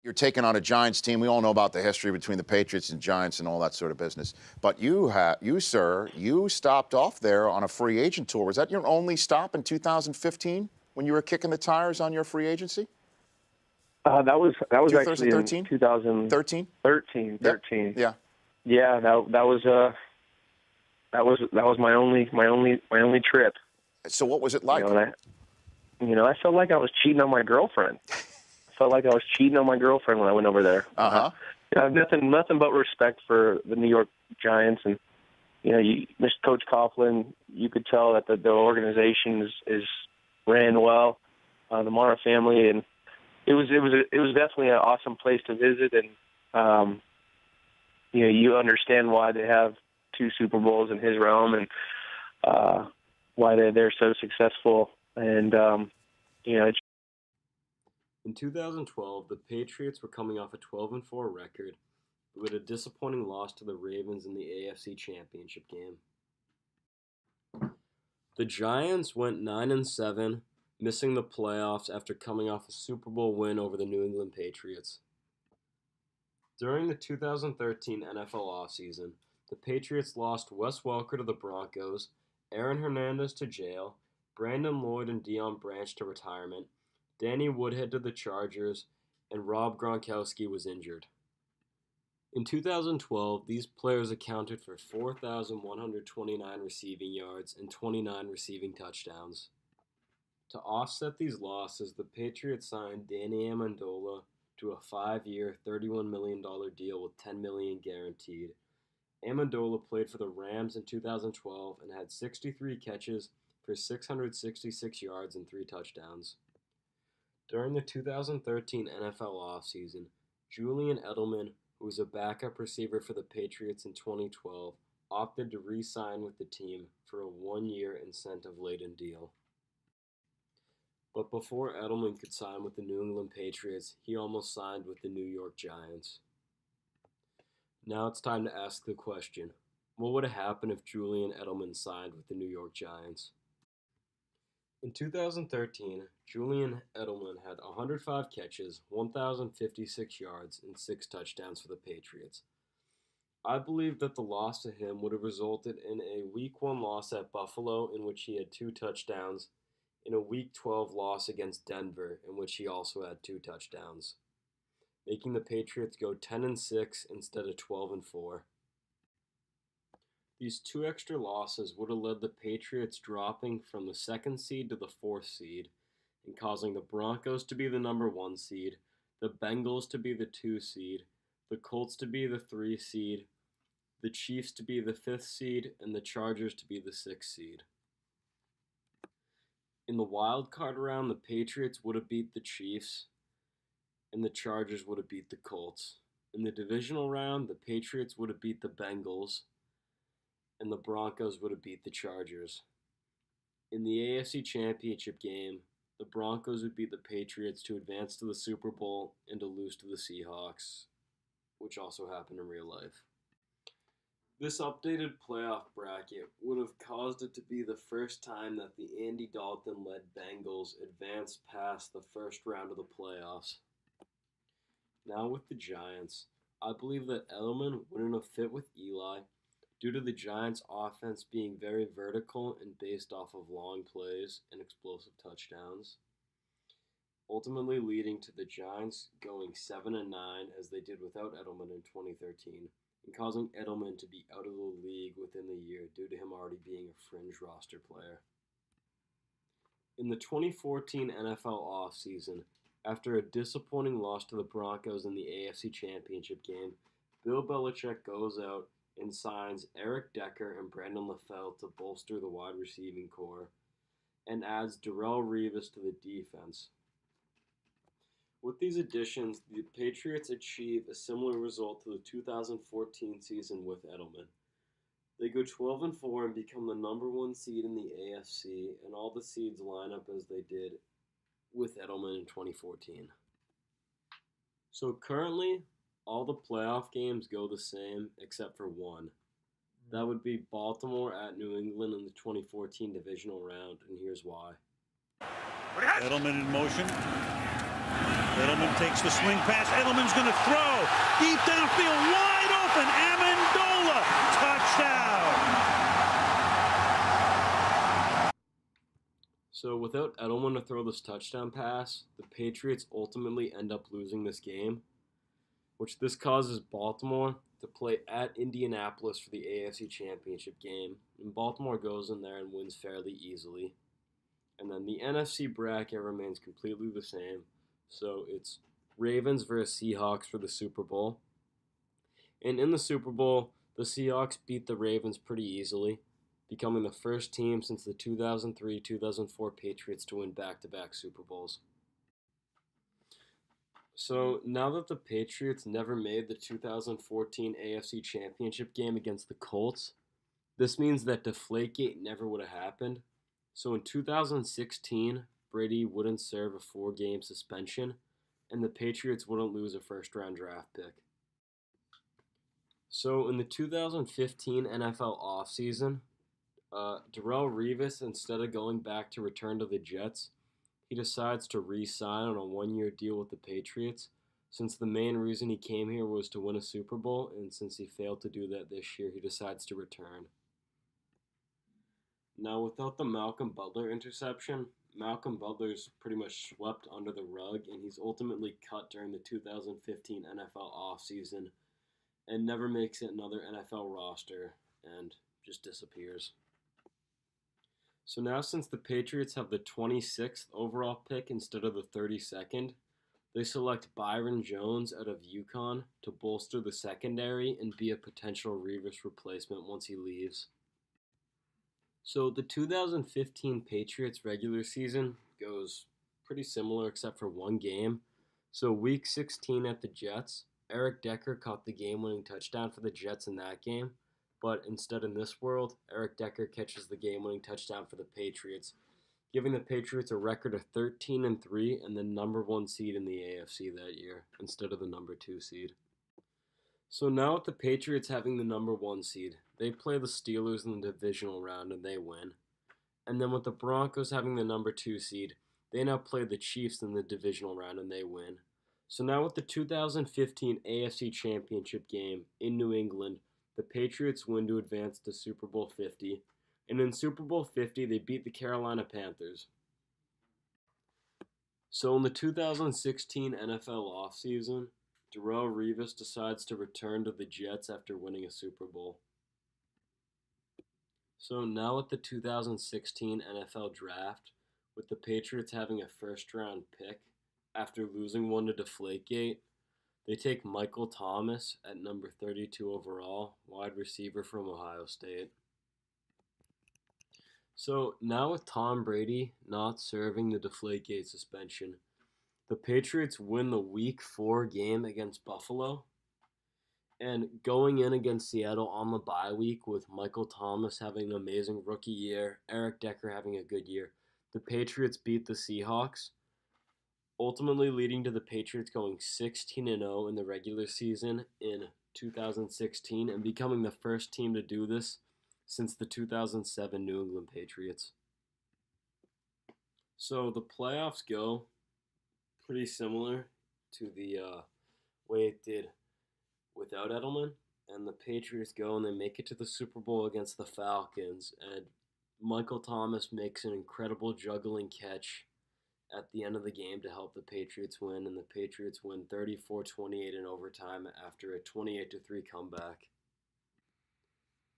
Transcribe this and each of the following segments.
You're taking on a Giants team. We all know about the history between the Patriots and Giants and all that sort of business. But you, sir, you stopped off there on a free agent tour. Was that your only stop in 2015 when you were kicking the tires on your free agency? That was actually in 2013? 2013. 13? 13. Yeah. Yeah, that was my only trip. So what was it like? I felt like I was cheating on my girlfriend. I felt like I was cheating on my girlfriend when I went over there. Uh-huh. I have nothing but respect for the New York Giants, and Mr. Coach Coughlin. You could tell that the organization is ran well. The Mara family, and it was definitely an awesome place to visit, and you understand why they have 2 Super Bowls in his realm, and why they're so successful, and In 2012, the Patriots were coming off a 12-4 record, but with a disappointing loss to the Ravens in the AFC Championship game. The Giants went 9-7, missing the playoffs after coming off a Super Bowl win over the New England Patriots. During the 2013 NFL offseason, the Patriots lost Wes Welker to the Broncos, Aaron Hernandez to jail, Brandon Lloyd and Deion Branch to retirement, Danny Woodhead to the Chargers, and Rob Gronkowski was injured. In 2012, these players accounted for 4,129 receiving yards and 29 receiving touchdowns. To offset these losses, the Patriots signed Danny Amendola to a 5-year, $31 million deal with $10 million guaranteed. Amendola played for the Rams in 2012 and had 63 catches for 666 yards and 3 touchdowns. During the 2013 NFL offseason, Julian Edelman, who was a backup receiver for the Patriots in 2012, opted to re-sign with the team for a 1-year incentive-laden deal. But before Edelman could sign with the New England Patriots, he almost signed with the New York Giants. Now it's time to ask the question, what would have happened if Julian Edelman signed with the New York Giants? In 2013, Julian Edelman had 105 catches, 1,056 yards, and 6 touchdowns for the Patriots. I believe that the loss to him would have resulted in a Week 1 loss at Buffalo, in which he had 2 touchdowns, in a Week 12 loss against Denver, in which he also had 2 touchdowns, making the Patriots go 10-6 instead of 12-4. These 2 extra losses would have led the Patriots dropping from the 2nd seed to the 4th seed, and causing the Broncos to be the number 1 seed, the Bengals to be the 2 seed, the Colts to be the 3 seed, the Chiefs to be the 5th seed, and the Chargers to be the 6th seed. In the wild card round, the Patriots would have beat the Chiefs, and the Chargers would have beat the Colts. In the divisional round, the Patriots would have beat the Bengals, and the Broncos would have beat the Chargers. In the AFC Championship game, the Broncos would beat the Patriots to advance to the Super Bowl and to lose to the Seahawks, which also happened in real life. This updated playoff bracket would have caused it to be the first time that the Andy Dalton-led Bengals advanced past the first round of the playoffs. Now with the Giants, I believe that Edelman wouldn't have fit with Eli due to the Giants' offense being very vertical and based off of long plays and explosive touchdowns, ultimately leading to the Giants going 7-9 as they did without Edelman in 2013, and causing Edelman to be out of the league within the year due to him already being a fringe roster player. In the 2014 NFL offseason, after a disappointing loss to the Broncos in the AFC Championship game, Bill Belichick goes out and signs Eric Decker and Brandon LaFell to bolster the wide receiving core, and adds Darrelle Revis to the defense. With these additions, the Patriots achieve a similar result to the 2014 season with Edelman. They go 12-4 and become the number 1 seed in the AFC, and all the seeds line up as they did with Edelman in 2014. So currently, all the playoff games go the same except for one. That would be Baltimore at New England in the 2014 divisional round, and here's why. Edelman in motion. Edelman takes the swing pass. Edelman's going to throw. Deep downfield, wide open. Amendola, touchdown. So without Edelman to throw this touchdown pass, the Patriots ultimately end up losing this game, which this causes Baltimore to play at Indianapolis for the AFC Championship game. And Baltimore goes in there and wins fairly easily. And then the NFC bracket remains completely the same. So it's Ravens versus Seahawks for the Super Bowl. And in the Super Bowl, the Seahawks beat the Ravens pretty easily, becoming the first team since the 2003-2004 Patriots to win back-to-back Super Bowls. So now that the Patriots never made the 2014 AFC Championship game against the Colts, this means that Deflategate never would have happened. So in 2016, Brady wouldn't serve a 4-game suspension, and the Patriots wouldn't lose a first-round draft pick. So in the 2015 NFL offseason, Darrelle Revis, instead of going back to return to the Jets, he decides to re-sign on a 1-year deal with the Patriots, since the main reason he came here was to win a Super Bowl, and since he failed to do that this year, he decides to return. Now, without the Malcolm Butler interception, Malcolm Butler's pretty much swept under the rug, and he's ultimately cut during the 2015 NFL offseason and never makes it another NFL roster and just disappears. So now, since the Patriots have the 26th overall pick instead of the 32nd, they select Byron Jones out of UConn to bolster the secondary and be a potential Revis replacement once he leaves. So the 2015 Patriots regular season goes pretty similar except for one game. So week 16 at the Jets, Eric Decker caught the game-winning touchdown for the Jets in that game. But instead in this world, Eric Decker catches the game-winning touchdown for the Patriots, giving the Patriots a record of 13-3 and the number 1 seed in the AFC that year instead of the number 2 seed. So now with the Patriots having the number 1 seed, they play the Steelers in the divisional round and they win. And then with the Broncos having the number 2 seed, they now play the Chiefs in the divisional round and they win. So now with the 2015 AFC Championship game in New England, the Patriots win to advance to Super Bowl 50. And in Super Bowl 50, they beat the Carolina Panthers. So in the 2016 NFL offseason, Darrelle Revis decides to return to the Jets after winning a Super Bowl. So now at the 2016 NFL Draft, with the Patriots having a first-round pick after losing one to Deflategate, they take Michael Thomas at number 32 overall, wide receiver from Ohio State. So now with Tom Brady not serving the Deflategate suspension, the Patriots win the Week 4 game against Buffalo. And going in against Seattle on the bye week with Michael Thomas having an amazing rookie year, Eric Decker having a good year, the Patriots beat the Seahawks, ultimately leading to the Patriots going 16-0 in the regular season in 2016 and becoming the first team to do this since the 2007 New England Patriots. So the playoffs go pretty similar to the way it did without Edelman, and the Patriots go and they make it to the Super Bowl against the Falcons, and Michael Thomas makes an incredible juggling catch at the end of the game to help the Patriots win, and the Patriots win 34-28 in overtime after a 28-3 comeback.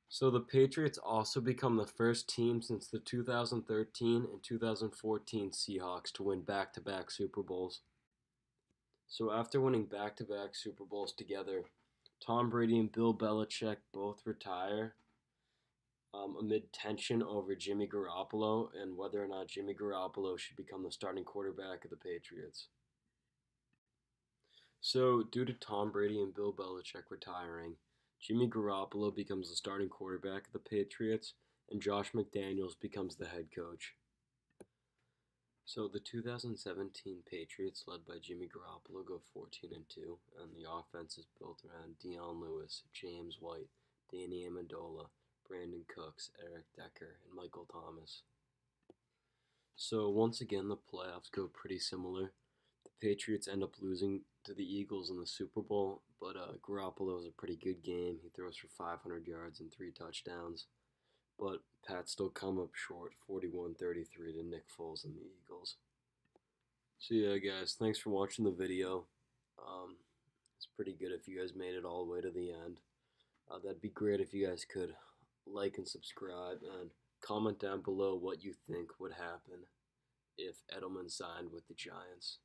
So the Patriots also become the first team since the 2013 and 2014 Seahawks to win back-to-back Super Bowls. So after winning back-to-back Super Bowls together, Tom Brady and Bill Belichick both retire amid tension over Jimmy Garoppolo and whether or not Jimmy Garoppolo should become the starting quarterback of the Patriots. So due to Tom Brady and Bill Belichick retiring, Jimmy Garoppolo becomes the starting quarterback of the Patriots and Josh McDaniels becomes the head coach. So the 2017 Patriots, led by Jimmy Garoppolo, go 14-2, and the offense is built around Dion Lewis, James White, Danny Amendola, Brandon Cooks, Eric Decker, and Michael Thomas. So once again, the playoffs go pretty similar. The Patriots end up losing to the Eagles in the Super Bowl, but Garoppolo is a pretty good game. He throws for 500 yards and 3 touchdowns. But Pats still come up short, 41-33 to Nick Foles and the Eagles. So yeah, guys, thanks for watching the video. It's pretty good if you guys made it all the way to the end. That'd be great if you guys could like and subscribe and comment down below what you think would happen if Edelman signed with the Giants.